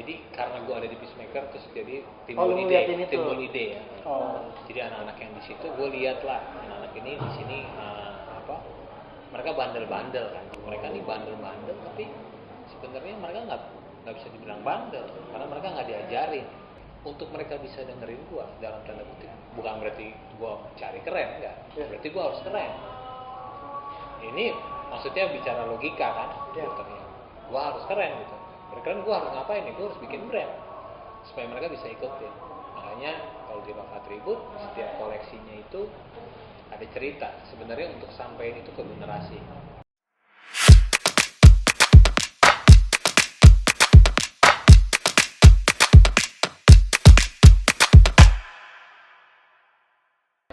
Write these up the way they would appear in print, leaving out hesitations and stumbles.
jadi karena gue ada di Peacemaker terus jadi lu ngeliatin itu? timbul ide ya. Oh. Jadi anak-anak yang di situ gue lihat lah, anak-anak ini di sini mereka bandel-bandel kan. Mereka nih bandel-bandel tapi sebenarnya mereka nggak bisa dibilang bandel karena mereka nggak diajarin. Untuk mereka bisa dengerin gue dalam tanda kutip, bukan berarti gue cari keren, enggak. Berarti gue harus keren. Ini maksudnya bicara logika kan, gue harus keren gitu. Berkeren gue harus ngapain nih? Gue harus bikin brand supaya mereka bisa ikutin. Makanya kalau di Love Attribute setiap koleksinya itu ada cerita sebenarnya untuk sampein itu ke generasi.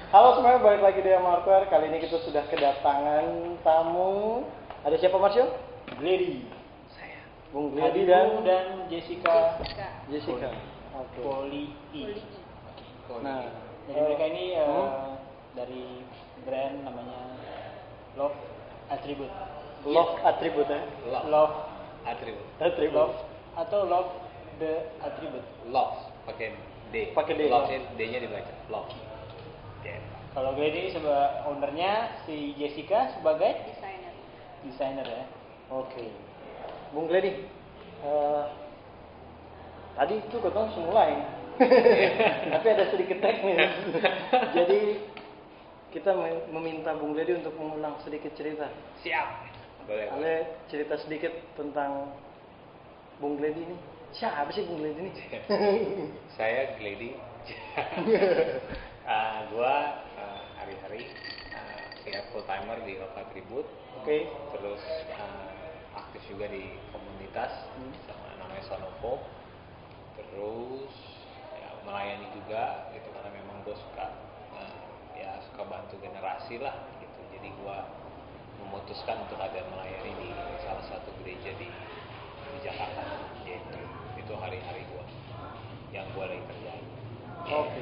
Halo semuanya, balik lagi di Marquer. Kali ini kita sudah kedatangan tamu. Ada siapa Marsio? Gledy. Saya. Bung Gledy dan Jessica. Oke. Poli I. Nah, jadi mereka ini dari brand namanya Love Attribute. Love Attribute ya? Love Attribute. Love atau Love the Attribute. Love pakai D. Pakai D. Love D-nya dibaca. Love. Yeah. Kalau Gledy sebagai ownernya, si Jessica sebagai desainer ya. Oke. Bung Gledy, tadi itu katanya langsung mulai. Tapi ada sedikit teknis. Jadi kita meminta Bung Gledy untuk mengulang sedikit cerita. Siap. Boleh cerita sedikit tentang Bung Gledy ini. Siapa sih Bung Gledy ini? Saya Gledy. Gua hari-hari ya full timer di Love Attribute. Oke. Terus aktif juga di komunitas sama namanya Sonovo. Terus ya melayani juga gitu karena memang gue suka suka bantu generasi lah gitu. Jadi gue memutuskan untuk ada melayani di salah satu gereja di Jakarta. Gitu. Itu hari-hari gue yang gue lagi kerjain. Oke.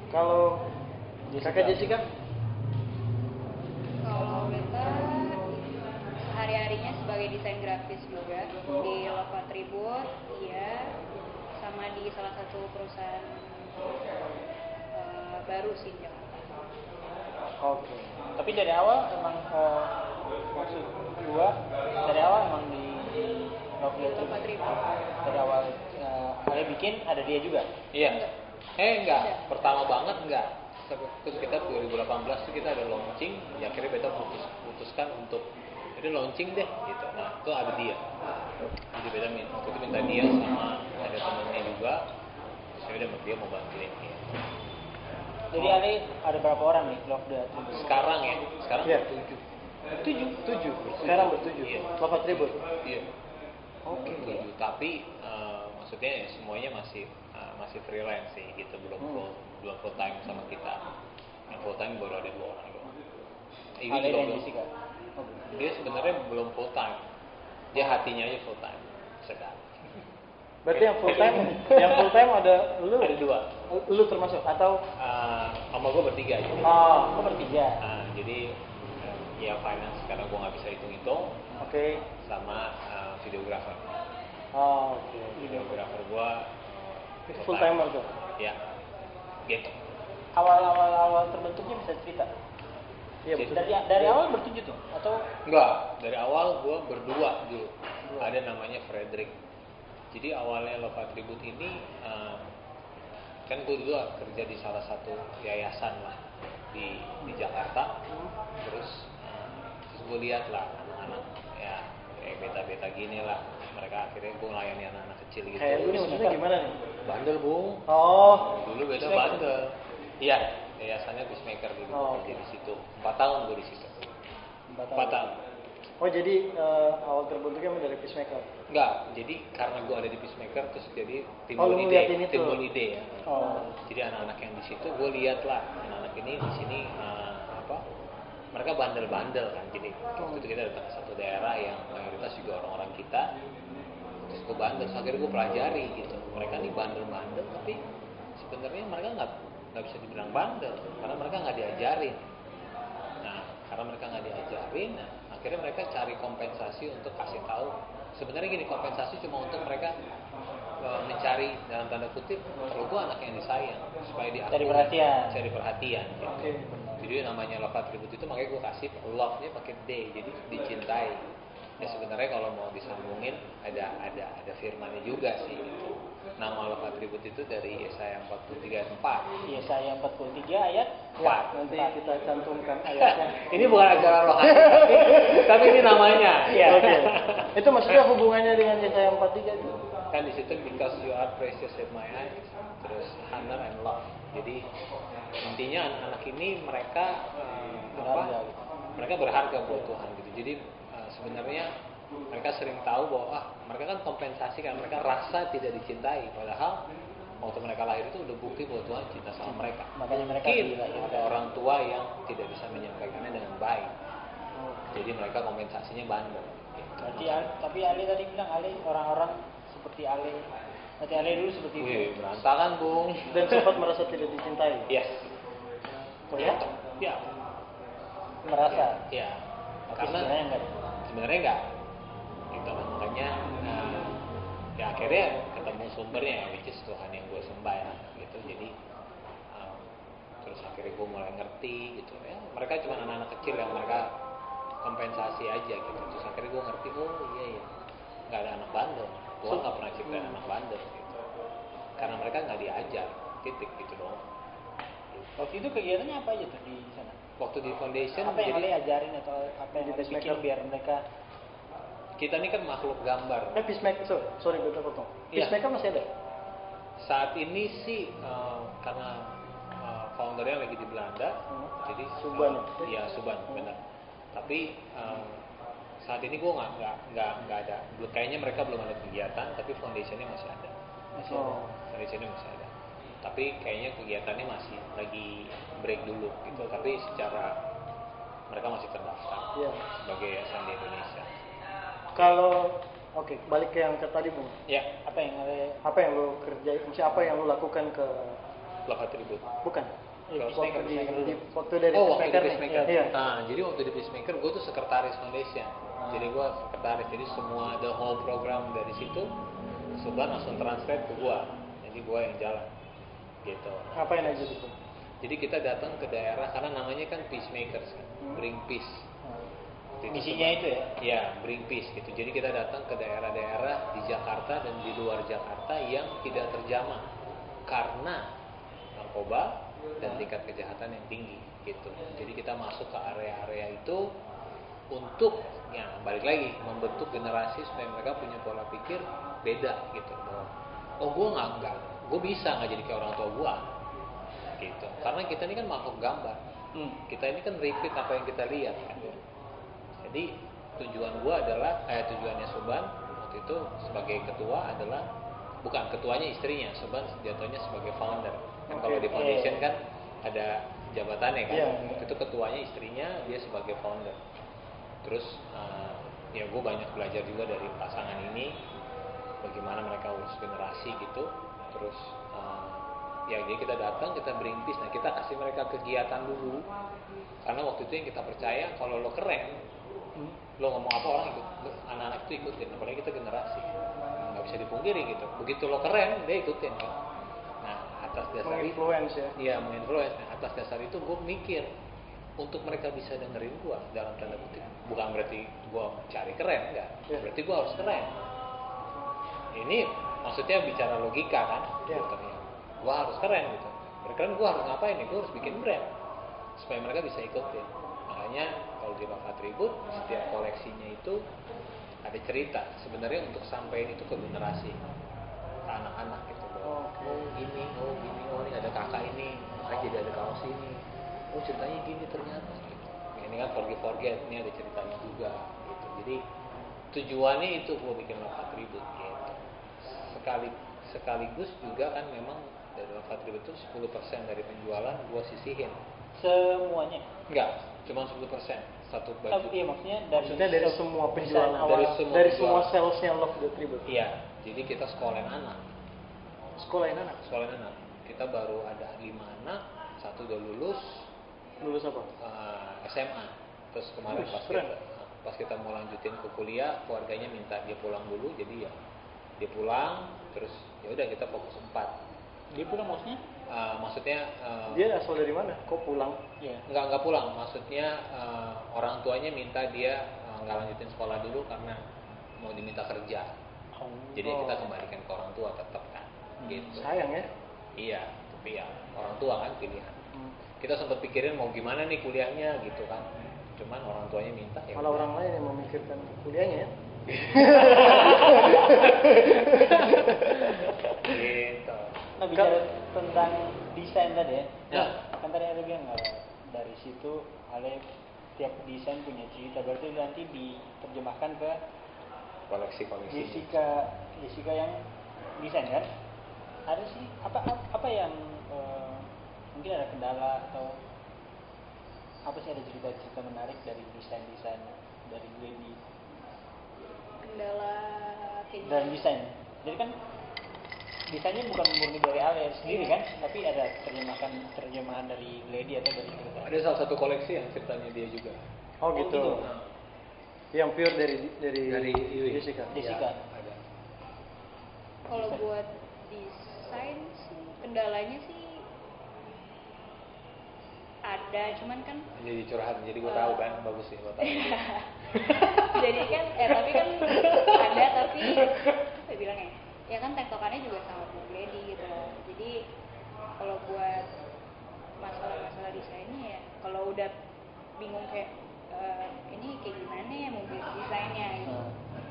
Kalau kakak Jessica? Kalau kita sehari-harinya sebagai desain grafis juga di Love Attribute, iya, sama di salah satu perusahaan baru sih di Jakarta. Oke. Tapi dari awal emang maksud gua dari awal emang di Love Attribute. Dari awal kalian bikin ada dia juga. Iya. Enggak. Pertama banget enggak. Terus kita 2018 tuh kita ada launching, ya akhirnya beta putuskan untuk jadi launching deh gitu. Nah, itu ada dia. Jadi beta minta dia sama ada temennya juga. Saya udah dia mau bantuin dia. Jadi ada berapa orang nih Love the Attribute? Sekarang Iya. Tujuh. Sekarang bertujuh. Iya. Love Attribute. Iya. Oke. Tujuh. Tapi maksudnya ya semuanya masih freelance sih gitu, belum full time sama kita. Yang full time baru ada 2 orang doang. Ale dan Jessica. Dia sebenarnya belum full time. Dia hatinya aja full time sekarang. Berarti yang full time ada lu? Ada 2. Lu termasuk atau? Sama gue bertiga jadi. Oh, bertiga. Jadi ya finance karena gue nggak bisa hitung-hitung. Oke. Sama videographer. Oke. Videographer gue Itu full timer tuh. Ya. Gitu. Awal terbentuknya bisa cerita. Iya betul. Dari awal bertujuh tuh atau Enggak, dari awal gue berdua dulu. Ada namanya Frederick. Jadi awalnya Love Attribute ini kan gue dulu kerja di salah satu yayasan lah di Jakarta. Terus gue lihat lah anak-anak ya kayak beta-beta gini lah. Mereka akhirnya gue melayani anak-anak kecil gitu. Kayak lu nih maksudnya gimana nih? Bandel Bung. Oh. Dulu beta bandel. Iya, yayasannya Peacemaker dulu. Kerja di situ. 4 tahun gue di situ. 4 tahun. Oh jadi awal terbentuknya dari Peacemaker? Enggak, jadi karena gue ada di Peacemaker terus jadi lu ngeliatin itu? timbul ide ya. Oh. Jadi anak-anak yang di situ gue lihat lah, anak-anak ini di sini mereka bandel-bandel kan. Jadi waktu itu kita datang ke satu daerah yang mayoritas juga orang-orang kita. Terus gue bandel, so akhirnya gue pelajari gitu. Mereka nih bandel-bandel tapi sebenarnya mereka nggak bisa dibilang bandel karena mereka nggak diajarin. Nah, karena mereka nggak diajarin, akhirnya mereka cari kompensasi untuk kasih tahu. Sebenarnya gini, kompensasi cuma untuk mereka mencari dalam tanda kutip kalau gue anak yang disayang supaya diakui, Cari perhatian. cari perhatian gitu. Oke. Jadi namanya love attribute itu makanya gue kasih love-nya pakai D, jadi dicintai. Ya sebenarnya kalau mau disambungin ada firmannya juga sih gitu. Nama love attribute itu dari Yesaya 43 ayat 4. Yesaya 43 ayat Empat. Nanti kita cantumkan ayatnya. Ini bukan acara rohani, tapi ini namanya. Iya. Oke. Itu maksudnya hubungannya dengan Yesaya 43 itu? Kan di situ because you are precious in my eyes, terus honor and love. Jadi intinya anak-anak ini mereka Berharga, gitu. mereka berharga buat Tuhan gitu. Jadi sebenarnya mereka sering tahu bahwa mereka kan kompensasi karena mereka rasa tidak dicintai, padahal waktu mereka lahir itu udah bukti bahwa Tuhan cinta sama mereka. Makanya mereka Mungkin dilahirkan. ada orang tua yang tidak bisa menyampaikannya dengan baik, jadi mereka kompensasinya bandel. Berarti tapi Ale tadi bilang Ale orang-orang seperti Ale. Berarti Ale dulu seperti itu. Wih, berantakan bung. Dan sempat merasa tidak dicintai. Yes. Oh ya? Ya. Merasa. Ya. Tapi Karena sebenarnya enggak. Gitu lah, makanya ya akhirnya ketemu sumbernya which is Tuhan yang gue sembah ya gitu. Jadi terus akhirnya gue mulai ngerti gitu ya, mereka cuma anak-anak kecil yang mereka kompensasi aja gitu. Terus akhirnya gue ngerti, oh iya ya, nggak ada anak bandel, Tuhan nggak pernah ciptain anak bandel gitu, karena mereka nggak diajar, titik gitu doang. Waktu itu kegiatannya apa aja tuh di sana? Waktu di foundation, Apa yang jadi Ale ajarin atau apa yang Ale bikin biar mereka kita ini kan makhluk gambar. Peacemaker, sorry gue potong. Iya. Peacemaker masih ada? Saat ini sih karena foundernya lagi di Belanda, jadi Suban. Iya Suban, benar. Tapi saat ini gue nggak ada. Kayaknya mereka belum ada kegiatan, tapi foundationnya masih ada. Foundationnya masih ada. Tapi kayaknya kegiatannya masih lagi break dulu gitu. Tapi secara mereka masih terdaftar Iya. sebagai yayasan di Indonesia. Kalau balik ke yang ke tadi Bung. Ya, apa yang Ale Apa yang lo kerjain? Maksudnya apa yang lo lakukan ke love attribute. bukan? Peacemaker, Waktu dulu. waktu dari Waktu di Peacemaker nih. Peacemaker. Iya. Nah, jadi waktu di Peacemaker gue tuh sekretaris foundation. Jadi gue sekretaris, jadi semua the whole program dari situ Suban langsung translate ke gue. Jadi gue yang jalan, gitu. Ngapain aja gitu? Jadi kita datang ke daerah karena namanya kan peacemakers, kan? Bring peace. Itu Misinya itu ya? Ya, bring peace gitu. Jadi kita datang ke daerah-daerah di Jakarta dan di luar Jakarta yang tidak terjamah karena narkoba dan tingkat kejahatan yang tinggi gitu. Jadi kita masuk ke area-area itu untuk ya balik lagi membentuk generasi supaya mereka punya pola pikir beda gitu. Bahwa oh gue nggak, gue bisa nggak jadi kayak orang tua gue gitu. Karena kita ini kan makhluk gambar. Kita ini kan repeat apa yang kita lihat kan. Jadi tujuannya Suban waktu itu sebagai ketua adalah bukan ketuanya istrinya, Suban jatuhnya sebagai founder. Kan kalau di foundation kan ada jabatannya kan. Waktu itu ketuanya istrinya, dia sebagai founder. Terus ya gue banyak belajar juga dari pasangan ini bagaimana mereka urus generasi gitu. Terus ya jadi kita datang, kita bring peace. Nah kita kasih mereka kegiatan dulu karena waktu itu yang kita percaya kalau lo keren, lo ngomong apa orang ikut, anak-anak itu ikutin, apalagi kita generasi nggak bisa dipungkiri gitu. Begitu lo keren dia ikutin kan. Nah atas dasar itu menginfluence. Nah, atas dasar itu gue mikir untuk mereka bisa dengerin gue dalam tanda kutip, bukan berarti gue cari keren, enggak. Berarti gue harus keren. Ini maksudnya bicara logika kan. Gue harus keren gitu. Berkeren gue harus ngapain nih? Gue harus bikin brand supaya mereka bisa ikutin. Makanya kalau di Love Attribute setiap koleksinya itu ada cerita sebenarnya untuk sampaikan itu ke generasi, ke anak-anak gitu. Oh gini, ini ada kakak ini, makanya jadi ada kaos ini. Oh ceritanya gini ternyata. Gitu. Ini kan forget, ini ada ceritanya juga. Gitu. Jadi tujuannya itu gue bikin Love Attribute gitu. Sekaligus juga kan memang dari Love Attribute itu 10% dari penjualan gue sisihin. Semuanya? Enggak, cuma 10%. Satu baju. Iya maksudnya dari semua penjualan awal, dari semua salesnya Love Attribute. Iya, jadi kita sekolahin anak. Sekolahin anak? Sekolahin anak. Kita baru ada 5 anak, 1 udah lulus. Lulus apa? SMA. Terus kemarin pas kita mau lanjutin ke kuliah, keluarganya minta dia pulang dulu, jadi ya Dia pulang, terus ya udah kita fokus 4. Dia pulang maksudnya? Maksudnya Dia asal dari mana? Kok pulang? Iya. nggak pulang. Maksudnya orang tuanya minta dia nggak lanjutin sekolah dulu karena mau diminta kerja. Oh. Jadi kita kembalikan ke orang tua tetap kan. Gitu. Sayang ya. Iya, tapi ya orang tua kan pilihan. Kita sempat pikirin mau gimana nih kuliahnya gitu kan. Cuman orang tuanya minta ya. Malah udah. orang lain yang memikirkan kuliahnya ya. Gitu. Nah, bicara tentang desain tadi ya. Ya. Kan tadi ada bilang dari situ Ale tiap desain punya cerita, berarti nanti diterjemahkan ke Koleksi-koleksi. Jessica yang desain kan? Ada sih apa yang mungkin ada kendala atau apa sih, ada cerita-cerita menarik dari desain dari Glady Kendala kayak dan gimana? desain. Jadi kan desainnya bukan murni dari Ale sendiri kan, tapi ada terjemahan dari Glady atau dari cerita. Ada salah satu koleksi yang ceritanya dia juga. Oh gitu. gitu. Yang pure dari Yui. Jessica. Jessica. Ya, ada. Kalau buat desain sih kendalanya sih ada, cuman kan Jadi curhat, jadi gue tahu kan, bagus sih gue tahu. jadi kan tapi kan ada, tapi saya bilang ya kan tektokannya juga sama Bu Glady gitu loh. Jadi kalau buat masalah desainnya ya kalau udah bingung kayak ini kayak gimana ya mau bikin desainnya gitu.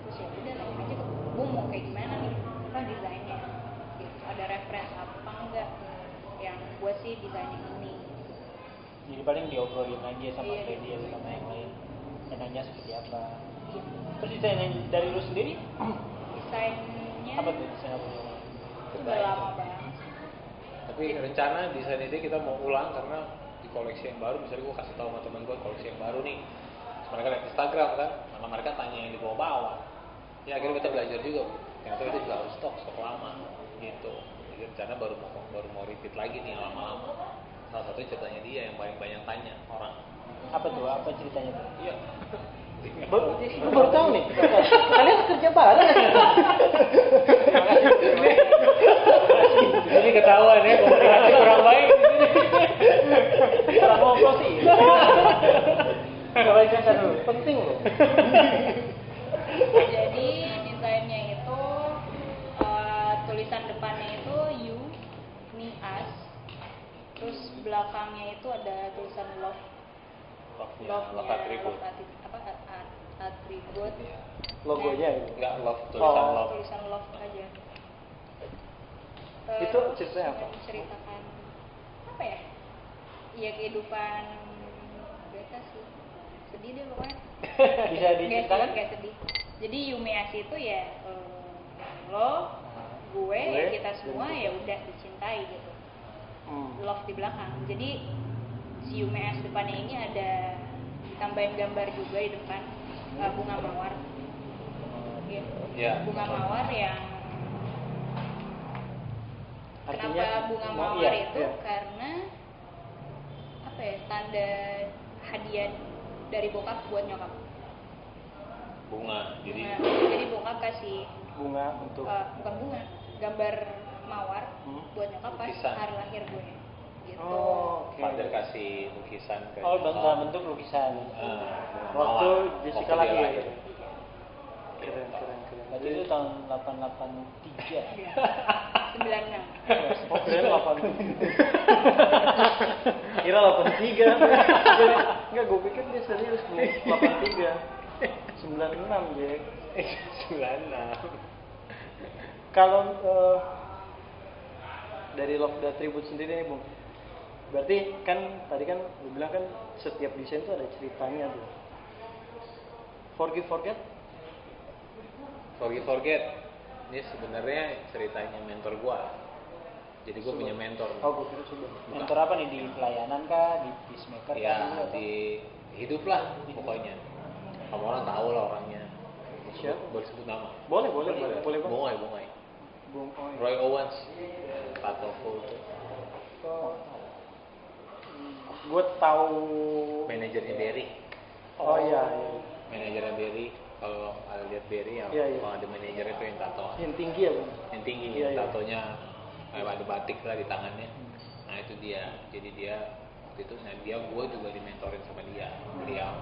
Terus ya udah tanya aja ke Bu mau kayak gimana nih desainnya gitu. Ada reference apa enggak yang buat sih desainnya ini. Jadi paling diobrolin aja sama Iya. Glady atau sama yang lain. Enaknya seperti apa? Iya. Terus desain yang dari lu sendiri Desainnya apa tuh, desain apa tuh? udah lama banget. Tapi rencana desain ini kita mau ulang karena di koleksi yang baru, misalnya gue kasih tahu sama temen gue koleksi yang baru nih. Terus mereka lihat Instagram kan, karena mereka tanya yang di bawah-bawah. Ya akhirnya kita belajar juga, Bu. Ternyata itu juga harus stok lama gitu. Jadi rencana baru mau repeat lagi nih lama-lama. Salah satu ceritanya dia yang paling banyak tanya orang. Apa tuh? Apa ceritanya tuh? Iya. Baru tahu nih. Kalian kerja bareng. Ini ketahuan ya, komunikasi kurang baik. Orang ngobrol sih. Kebaikan kan penting loh. Jadi desainnya itu tulisan depannya itu you, me, us. Terus belakangnya itu ada tulisan love. Love attribute. Atribut. Logonya itu. Enggak love, tulisan Oh. love. Tulisan love aja. Itu Terus ceritanya apa? menceritakan apa ya? Iya kehidupan beta sih. Sedih deh pokoknya. Bisa diceritakan? Nggak sedih. Jadi Yumeashi itu ya lo, gue, ya kita semua ya udah dicintai gitu. Love di belakang. Jadi si Yumeashi depannya ini ada tambahin gambar juga di depan bunga mawar. Gitu. Ya. Bunga mawar yang Artinya, kenapa bunga mawar iya, itu iya. karena apa ya, tanda hadiah dari bokap buat nyokap. Bunga. Jadi bokap kasih Bunga untuk bukan bunga, gambar mawar buat nyokap pas Lukisan. hari lahir gue gitu. Oh, oke. Father kasih lukisan ke Oh, nyokap. dalam bentuk lukisan. Bunga Waktu mawar. Jessica Waktu dia lahir. Gitu. Keren. Berarti itu tahun 883. 96. Oh, keren 8. Kira 83. Enggak, gue pikir dia serius nih. 83. 96, Jack. 96. Kalau dari Love the Attribute sendiri nih, Bung. Berarti kan tadi kan lu bilang kan setiap desain itu ada ceritanya tuh. Forget? Forget. Ini sebenarnya ceritanya mentor gua. Jadi gua punya mentor. Oh, gue kira sudah. Mentor apa nih, di pelayanan kah, di peacemaker kah? Ya dulu, atau? di hidup lah pokoknya. Kamu orang tahu lah orangnya. Siapa? Boleh sebut nama? Boleh Bang. Bungay. Bung Oi. Roy Owens. Patoful itu. Gue tahu Manajernya Berry. Oh iya. Manajernya Berry. kalau ada lihat Berry yang Iya, iya. kalau ada manajer itu yang tato Yang tinggi ya bang. yang tinggi, Iya, iya. tatonya kayak ada batik lah di tangannya. Nah itu dia, jadi dia waktu itu, nah dia gue juga dimentorin sama dia. Beliau,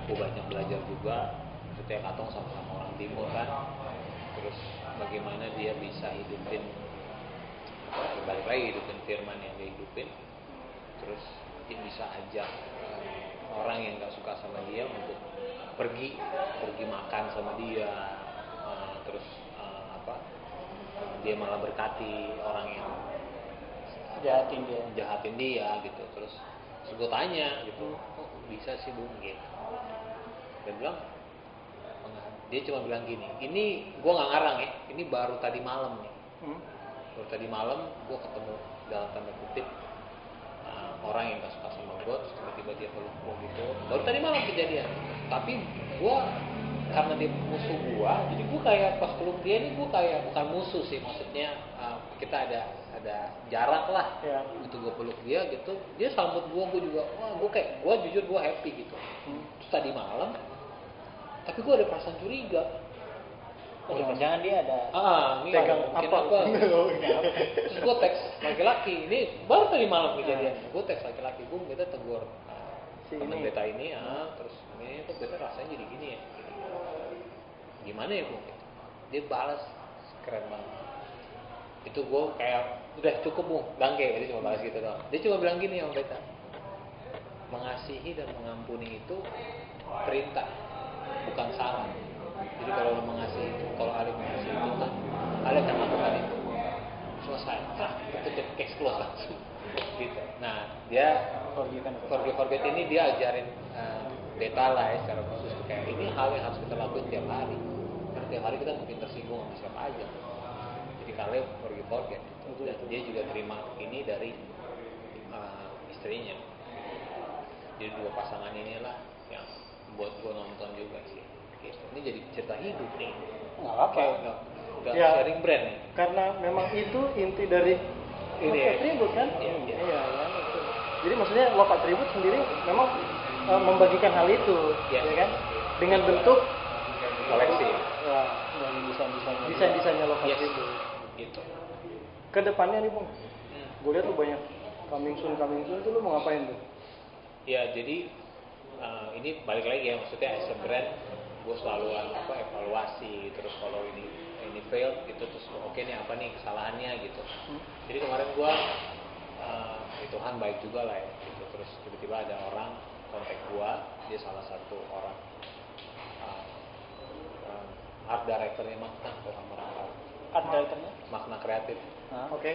gue banyak belajar juga. Maksudnya Katong sama-sama orang timur kan, terus bagaimana dia bisa hidupin, balik lagi hidupin firman yang dia hidupin, terus dia bisa ajak orang yang gak suka sama dia untuk pergi makan sama dia, terus dia malah berkati orang yang jahatin dia gitu. Terus gue tanya gitu, kok bisa sih Bung gitu. Dia bilang, dia cuma bilang gini, ini gue nggak ngarang ya, ini baru tadi malam nih. Baru tadi malam gue ketemu dalam tanda kutip orang yang gak suka sama gue, terus tiba-tiba dia peluk gue gitu. Baru tadi malam kejadian. Tapi gue karena dia musuh gue, jadi gue kayak pas peluk dia nih gue kayak bukan musuh sih, maksudnya kita ada jarak lah. Ya. Gitu gue peluk dia gitu, dia sambut gue juga, wah gue jujur gue happy gitu. Terus tadi malam, tapi gue ada perasaan curiga. Jangan dia ada Ini Pegang mungkin apa? Terus gue teks laki-laki, ini baru tadi malam kejadian. Gue teks laki-laki, gue kita tegur Si teman ini. beta ini, terus ini tuh beta rasanya jadi gini ya. Gimana ya Bung? Dia balas keren banget. Itu gue kayak udah cukup Bung, bangke. Dia cuma balas gitu doang. Dia cuma bilang gini sama beta, mengasihi dan mengampuni itu perintah, bukan saran. Jadi kalau lo mengasihi itu, kalau Ale mengasihi itu kan, Ale akan lakukan itu. Selesai, itu close langsung. Gitu. Nah, dia forget ini dia ajarin beta lah ya secara khusus kayak ini hal yang harus kita lakuin tiap hari. Karena tiap hari kita mungkin tersinggung sama siapa aja. Jadi kalau forget, dan dia juga terima ini dari istrinya. Jadi dua pasangan inilah yang buat gue nonton juga sih. Gitu. Ini jadi cerita hidup nih. nggak apa-apa. Nggak Ya. sharing brand nih. Karena memang itu inti dari Ini Love ya. Attribute kan? Iya. Iya, kan itu. Jadi maksudnya Love Attribute sendiri memang membagikan hal itu, Iya. ya kan? Dengan bentuk Koleksi. ya, Dan desain-desainnya. desain-desainnya Love Yes. Attribute. Gitu. Kedepannya nih Bung, Hmm. gue lihat tuh banyak coming soon tuh lu mau ngapain tuh? Ya jadi ini balik lagi ya, maksudnya as a brand gue selalu evaluasi, terus kalau ini fail gitu, terus oke nih apa nih kesalahannya gitu. Jadi kemarin gue Tuhan baik juga lah ya gitu. Terus tiba-tiba ada orang kontak gue, dia salah satu orang art directornya Makna, kalau kamu orang tahu. Art directornya? Makna Kreatif, Oke.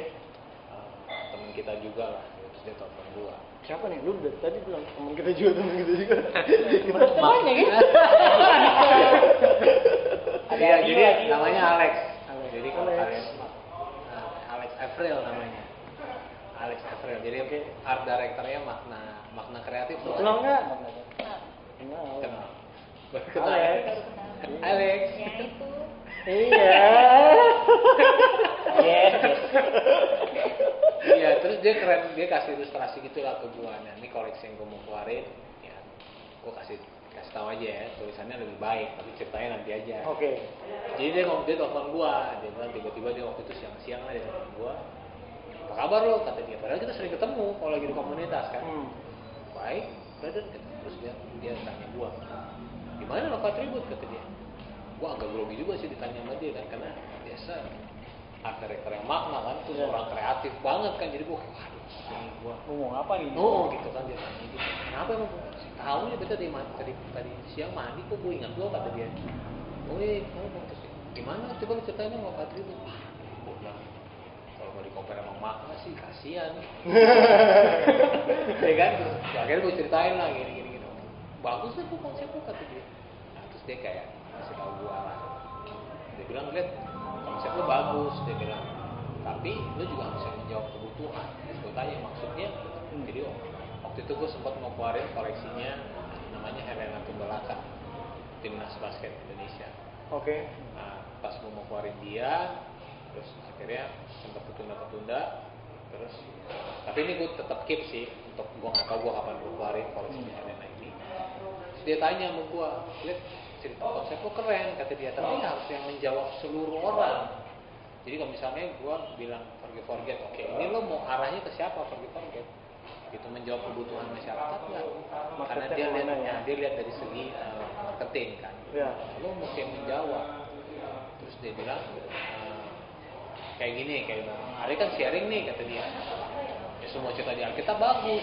temen kita juga lah. Terus dia telepon gue. Siapa nih? Lu dari tadi bilang teman kita juga. Gimana? Temannya gitu. Iya, Rio jadi lagi. namanya Alex. Jadi kalau Alex. kalian Alex Avril namanya. Alex Avril. Jadi art directornya Makna Kreatif. Kenal nggak? Nah, Kenal. Kenal. Alex. Alex. ya itu Iya. Yes. Iya, terus dia keren, dia kasih ilustrasi gitulah ke gua. Nah, ini koleksi yang gua mau keluarin. Ya, gua kasih tahu aja ya, tulisannya lebih baik, tapi ceritanya nanti aja. Oke. Jadi dia telepon gua, dia bilang tiba-tiba dia waktu itu siang-siang lah dia telepon gua. Apa kabar lo? Kata dia. Padahal kita sering ketemu kalau lagi di komunitas kan. Baik, brother. Terus dia tanya gua, gimana Love Attribute? Kata dia. Gua agak grogi juga sih ditanya sama dia kan, karena biasa art director yang Makna kan, terus orang kreatif banget kan. Jadi gua, waduh, ini gua Ngomong apa nih? gitu kan dia tanya gitu. Kenapa emang? Tahu nih beta tadi siang mandi kok gue ingat gua, kata dia. Oh iya, kamu mau terus gimana? Coba ceritain dong Love Attribute. Wah, gua bilang kalau mau di-compare sama Makna sih kasihan. Ya kan? Terus akhirnya gue ceritain lah gini. Bagus lah tuh konsepnya, kata dia. Nah, terus dia kayak kasih tahu gua lah. Dia bilang, lihat konsep lu bagus, dia bilang. Tapi lu juga harus menjawab kebutuhan. Terus gue tanya maksudnya. Jadi waktu itu gue sempat mau keluarin koleksinya namanya Helena Tumbalaka, timnas basket Indonesia. Oke. Nah, pas mau keluarin dia, terus akhirnya sempat ketunda. Terus, tapi ini gue tetap keep sih, untuk gue nggak tahu gue kapan gue keluarin koleksinya Helena ini. Terus dia tanya sama gue, lihat cerita konsep lo keren kata dia, tapi harus yang menjawab seluruh orang. Jadi kalau misalnya gue bilang forget, oke, ini lo mau arahnya ke siapa forget? Gitu, menjawab kebutuhan masyarakat nggak? Karena dia lihat, dia lihat dari segi marketing kan. Ya. Lo mesti yang menjawab. Terus dia bilang kayak gini, Ari kan sharing nih kata dia. Ya semua cerita di Alkitab bagus.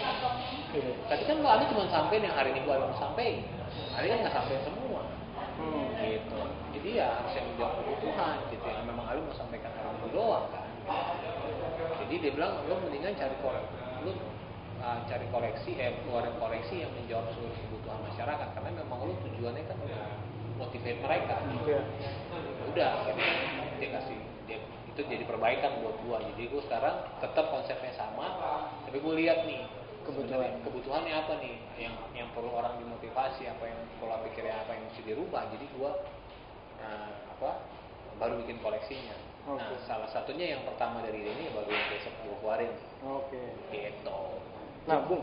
Tapi kan lo Ari cuma sampein yang hari ini gue belum sampein. Ari kan nggak sampein semua. Gitu. Jadi ya harus yang menjawab kebutuhan gitu. Yang memang Ari mau sampaikan hari ini doang kan. Jadi dia bilang lo mendingan cari koleksi, keluarin koleksi yang menjawab seluruh kebutuhan masyarakat, karena memang lo tujuannya kan untuk motivate mereka. Udah, gitu. Dia kasih, itu jadi perbaikan buat gua. Jadi gua sekarang tetap konsepnya sama, tapi gua lihat nih kebutuhannya apa nih, yang perlu orang dimotivasi, apa yang pola pikirnya apa yang mesti dirubah. Jadi gua baru bikin koleksinya. Nah, salah satunya yang pertama dari ini baru yang besok gua keluarin. Gitu. Nah, Bung,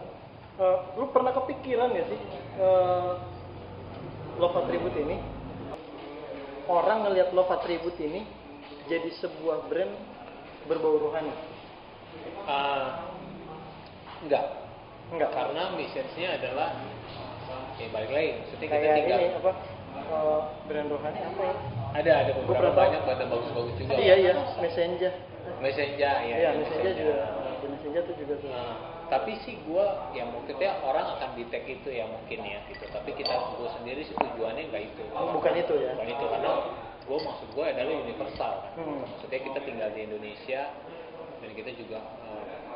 lu pernah kepikiran nggak sih Love Attribute ini? Orang ngelihat Love Attribute ini jadi sebuah brand berbau rohani? Enggak. Karena message-nya adalah balik lagi. Maksudnya kita Kayak tinggal. ini brand rohani apa ya? Ada beberapa banyak bagus-bagus juga. Iya, Messenger. Messenger Iya, Messenger juga. Messenger tuh juga tuh. Tapi sih gue, ya maksudnya orang akan di tag itu ya mungkin ya gitu. Tapi gue sendiri sih tujuannya nggak itu. Bukan itu ya? Bukan itu, karena maksud gue adalah universal kan. Maksudnya kita tinggal di Indonesia dan kita juga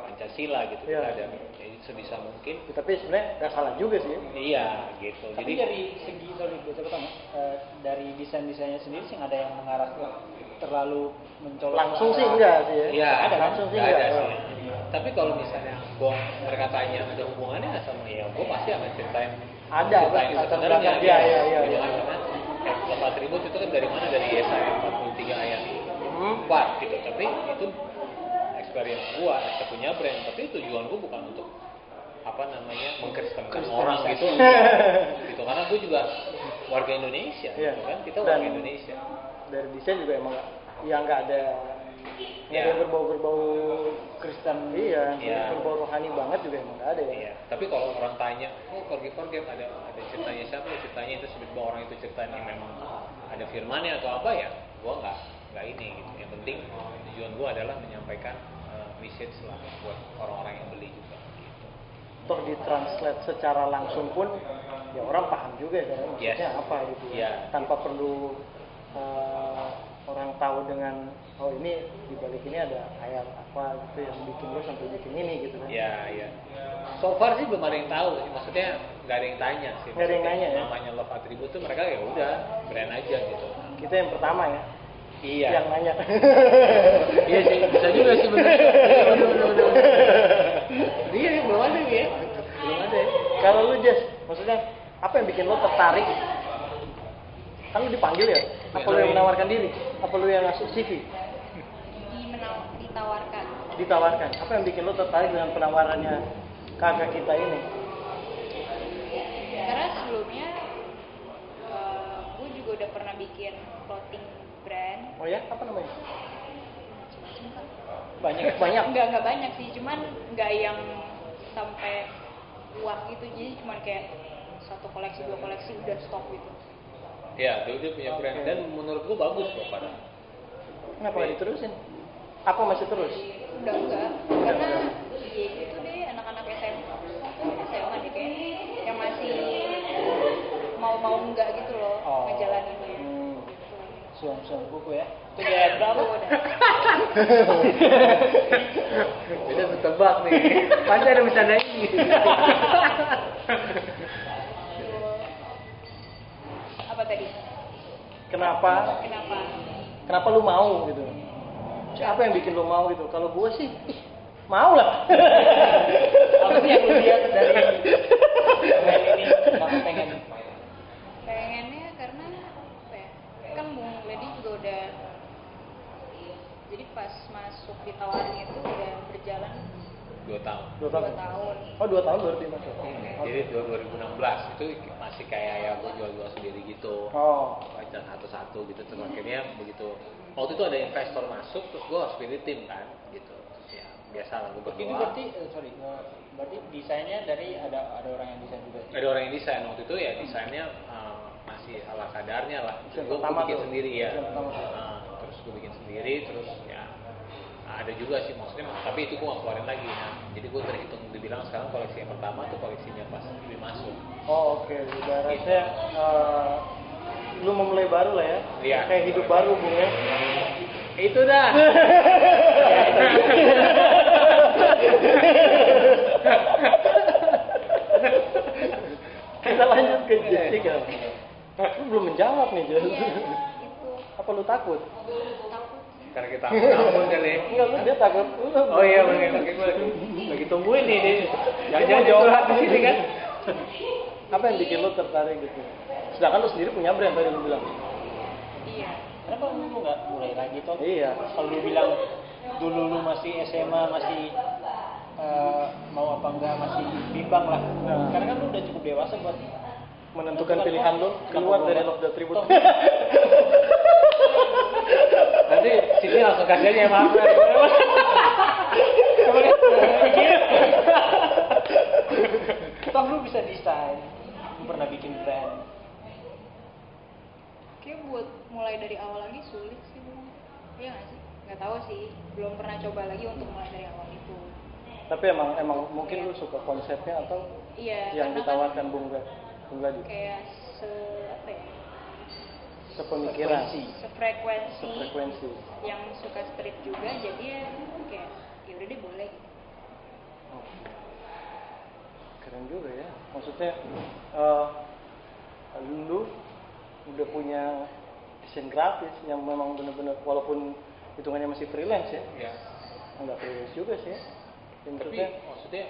Pancasila gitu. Ya. Kita ada jadi sebisa mungkin. Tapi sebenarnya nggak salah juga sih. Iya gitu. Tapi Jadi dari segi dari desainnya sendiri sih nggak ada yang mengarah ke terlalu mencolok. Langsung sih enggak sih ya. Iya, ada langsung sih nggak enggak. ada sih. Tapi kalau misalnya mereka tanya ada hubungannya nggak sama ya, gue pasti akan ceritain Ada latar sebenarnya belakang dia. Iya. Karena Love Attribute itu kan dari mana? Dari Yesaya 43 ayat 4 gitu. Tapi itu experience gua, kita punya brand. Tapi tujuan gua bukan untuk mengkristenkan orang gitu. Gitu karena gua juga warga Indonesia, gitu kan? Kita warga Indonesia. Dari desain juga emang nggak ada yang berbau Kristen, berbau rohani banget juga emang nggak ada ya. Iya. Tapi kalau orang tanya, forget ada ceritanya siapa? Ceritanya itu sebut bahwa orang itu ceritanya memang ada firmannya atau apa ya? Gua nggak ini gitu. Yang penting tujuan gua adalah menyampaikan message lah buat orang-orang yang beli juga. Gitu. Toh ditranslate secara langsung pun ya orang paham juga ya maksudnya apa gitu ya. Tanpa perlu orang tahu dengan ini di balik ini ada ayat apa gitu yang bikin lo sampai bikin ini gitu kan. Iya. So far sih belum ada yang tahu sih, maksudnya nggak ada yang tanya sih. Nggak ada yang nanya ya. Namanya Love Attribute tuh mereka ya udah brand aja gitu. Kita yang pertama ya. Iya. Yang nanya. Iya sih, bisa juga sih benar. Iya, belum ada ya. Belum ada ya. Kalau lu Jess, maksudnya apa yang bikin lo tertarik? Kan lu dipanggil ya? Apa lu yang menawarkan diri? Apa lu yang ngasih CV? Ditawarkan. Apa yang bikin lo tertarik dengan penawarannya kakak kita ini? Karena sebelumnya gue juga udah pernah bikin clothing brand. Oh ya, apa namanya? Banyak. Enggak banyak sih, cuman enggak yang sampai wah gitu. Jadi cuman kayak 1 koleksi 2 koleksi udah stop gitu. Ya, dia punya brand dan menurut gua bagus kok pada. Kenapa nggak diterusin? Apa masih terus? Udah enggak, karena ya gitu deh anak-anak SMA deh kayaknya yang masih mau enggak gitu loh ngejalaninnya. Suam buku ya. Itu di ayat berapa? Beda setebak nih. Pasti ada bercanda ini. Apa tadi? Kenapa lu mau gitu? Apa yang bikin lu mau gitu? Kalau gue sih mau lah. Apa sih yang lu lihat dari brand ini? Kenapa pengen? Pengennya karena apa ya? Kan Bung Lady juga udah, jadi pas masuk ditawarin itu udah berjalan 2 tahun. 2 tahun. 2 tahun. Oh 2 tahun baru dimasuk. Jadi 2016 itu masih kayak ya gue jual-jual sendiri gitu. Oh. Baca satu-satu gitu, terus akhirnya begitu waktu itu ada investor masuk, terus gue harus pilih tim kan gitu. Terus ya biasa lah gue Ini berdoa. berarti desainnya dari ada orang yang desain juga. Ada orang yang desain waktu itu ya, desainnya masih ala kadarnya lah. Desain Gue pertama bikin tuh. sendiri ya. Desain pertama. Terus gue bikin sendiri, terus ya ada juga sih maksudnya, tapi itu gue gak keluarin lagi. Nah, jadi gue terhitung dibilang sekarang koleksi yang pertama tuh koleksinya pas gue masuk. Oh oke, ibaratnya lu memulai baru lah ya. Iya. Kayak hidup baru Bung ya. Itu dah. Kita lanjut ke Jessica. Lu belum menjawab nih Jess. Iya, itu Apa lu takut? takut sih. Karena kita ampun kali. Enggak, lu dia takut. Oh iya benar, gue lagi tungguin nih dia. Jangan jawab di sini kan. Apa yang bikin lu tertarik gitu? Sedangkan lu sendiri punya brand tadi lu bilang. Iya. Kenapa lu nggak mulai lagi toh? Iya. Kalau lu bilang dulu lu masih SMA masih mau apa enggak masih bimbang lah. Nah. Karena kan lu udah cukup dewasa buat Menentukan pilihan lu keluar dari Love the Tribute. Nanti sini langsung kasih aja ya maaf. toh lu bisa desain, lu pernah bikin brand. Kayak buat mulai dari awal lagi sulit sih Bung. Iya nggak sih? Nggak tahu sih. Belum pernah coba lagi untuk mulai dari awal itu. Tapi emang mungkin lu suka konsepnya atau Iya. yang karena ditawarkan Bung Gladi? kayak apa ya? Sepemikiran, Sefrekuensi. Yang suka street juga, jadi ya kayak ya udah deh boleh. keren juga ya. Maksudnya lu udah punya desain grafis yang memang benar-benar walaupun hitungannya masih freelance ya. Ya. Enggak freelance juga sih. Yang Tapi maksudnya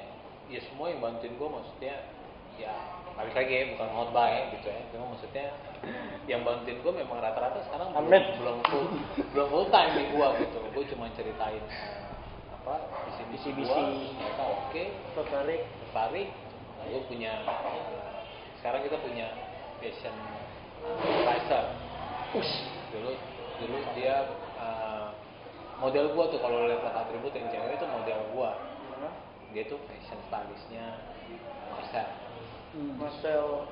ya semua yang bantuin gue maksudnya ya balik lagi ya, bukan khotbah ya gitu ya. Cuma maksudnya yang bantuin gue memang rata-rata sekarang belum full time di gue gitu. Gue cuma ceritain visi gue, mereka oke, tertarik. Gue punya sekarang kita punya fashion advisor. Dulu dia model gua tuh kalau lihat atribut yang cewek itu model gua. Dia tuh fashion stylistnya Marcel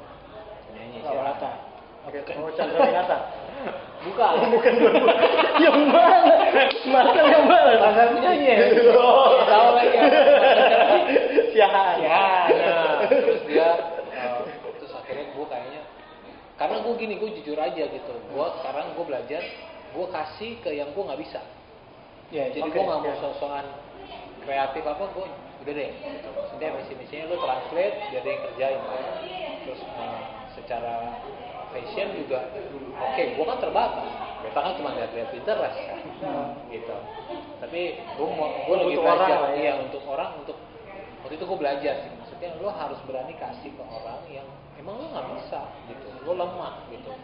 penyanyi Lawalata. Oke, oh Chandra Winata. Bukan. Yang mana? Marcel yang mana? Marcel penyanyi. Tahu lagi ya. Siahaan. Nah, terus dia terus akhirnya gua kayaknya karena gua gini, gua jujur aja gitu. Gua sekarang gua belajar, gua kasih ke yang gua nggak bisa. Ya, Jadi gue nggak mau sosokan kreatif apa, gue udah deh gitu. Maksudnya misinya lu translate biar dia yang kerjain. Terus secara fashion juga oke, gue kan terbatas. Kita kan cuma lihat Pinterest kan, gitu. Tapi gue lagi belajar untuk orang, untuk waktu itu gue belajar sih. Maksudnya lu harus berani kasih ke orang yang emang lu nggak bisa gitu, lu lemah gitu.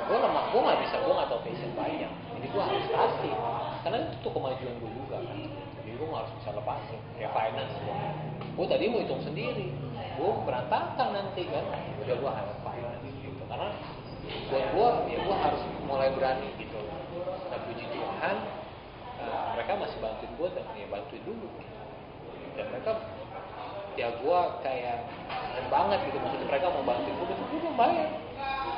Gue nggak bisa, gue nggak tahu fashion banyak, jadi gue harus kasih karena itu tuh kemajuan gue juga kan. Jadi gue harus bisa lepasin kayak finance gue tadi mau hitung sendiri, gue berantakan nanti kan, udah gue harus finance gitu karena buat gue harus mulai berani gitu. Dan puji Tuhan mereka masih bantuin gue dan ya bantuin dulu gitu. Dan mereka ya gue kayak keren banget gitu, maksudnya mereka mau bantuin gue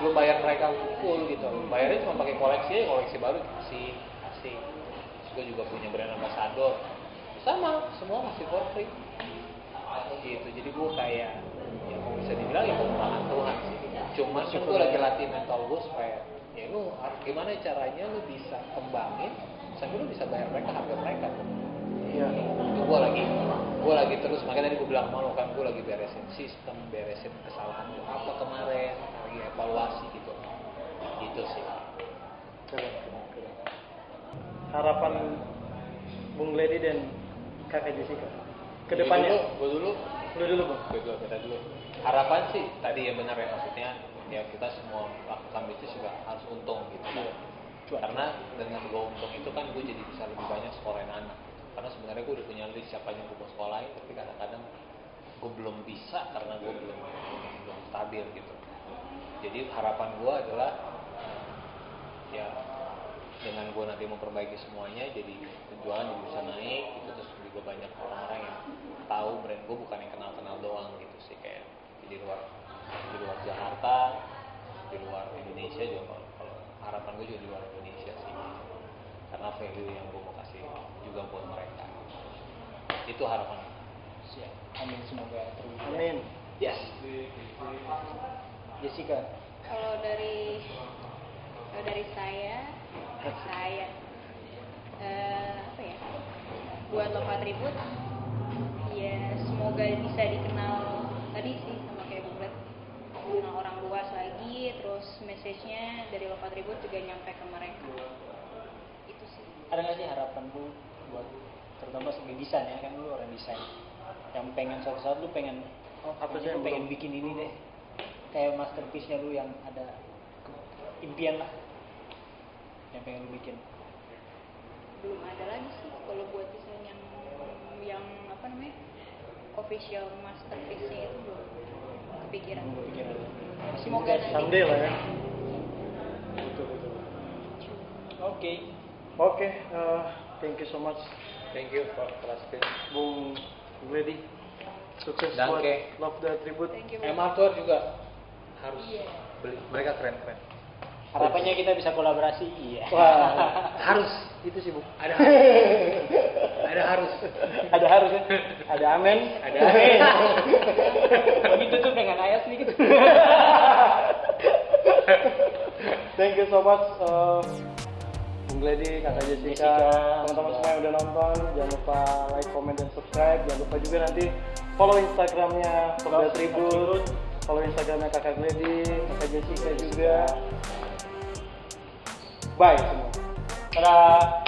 belum bayar mereka full gitu, bayarnya cuma pakai koleksi baru kasih. Terus gue juga punya brand ambassador sama, semua masih for free gitu. Jadi gue kayak ya mau bisa dibilang ya pengembangan Tuhan sih. Cuman kan gue lagi latih mental gue supaya ya lu gimana caranya lu bisa kembangin sampai lu bisa bayar mereka harga mereka. Iya. Itu gue lagi terus, makanya tadi gue bilang malu kan, gue lagi beresin sistem, beresin kesalahan gue apa kemarin, lagi evaluasi gitu sih. Keren. Harapan Bung Gladi dan Kakak Jessica ke depannya. Gue dulu Bang. Kita dulu. Harapan sih tadi ya benar ya, maksudnya ya kita semua lakukan bisnis juga harus untung gitu kan. Karena dengan gue untung itu kan gue jadi bisa lebih banyak sekolahin anak. karena sebenarnya gue udah punya list siapa yang gue mau sekolahin, tapi kadang-kadang gue belum bisa karena gue belum stabil gitu. Jadi harapan gue adalah ya dengan gue nanti memperbaiki semuanya, jadi penjualan juga bisa naik gitu, terus juga banyak orang-orang yang tahu brand gue, bukan yang kenal-kenal doang gitu sih, kayak di luar Jakarta, di luar Indonesia juga. Kalau harapan gue juga di luar Indonesia sih, karena value yang gue mau kasih juga buat mereka. Itu harapan. Siap. Amin, semoga terwujud. Amin. Yes. Jessica. Kalau dari saya apa ya, buat Love Attribute ya semoga bisa dikenal tadi sih sama kayak Bu Glet, dikenal orang luas lagi, terus message-nya dari Love Attribute juga nyampe ke mereka. Itu sih. Ada nggak sih harapan lu buat terutama sebagai desain ya, kan lu orang desain yang pengen suatu saat lu pengen apa sih lu yang pengen belum? bikin ini deh kayak masterpiece-nya lu yang ada impian lah yang pengen lu bikin? Belum ada lagi sih kalau buat desain yang apa namanya official masterpiece-nya itu belum kepikiran. Belum kepikiran. Semoga nanti Someday lah ya. Betul. Oke. Oke, thank you so much Thank you for trusting. Bung Gledi. Sukses Danke. buat Love the Attribute. Thank you. Emator juga harus Iya. beli, mereka keren. Harapannya kita bisa kolaborasi. Iya. Wah, harus itu sih Bu. Ada harus. Ada harus ya. Ada amin. Ada amin. Begitu tuh dengan ayat nih gitu. Thank you so much Bung Gledi, Kakak Jessica, teman-teman semua yang udah nonton. Jangan lupa like, comment, dan subscribe. Jangan lupa juga nanti follow Instagramnya Love the Attribute, follow Instagramnya Kakak Gledi, Kakak Jessica juga. Bye semua. Dadah.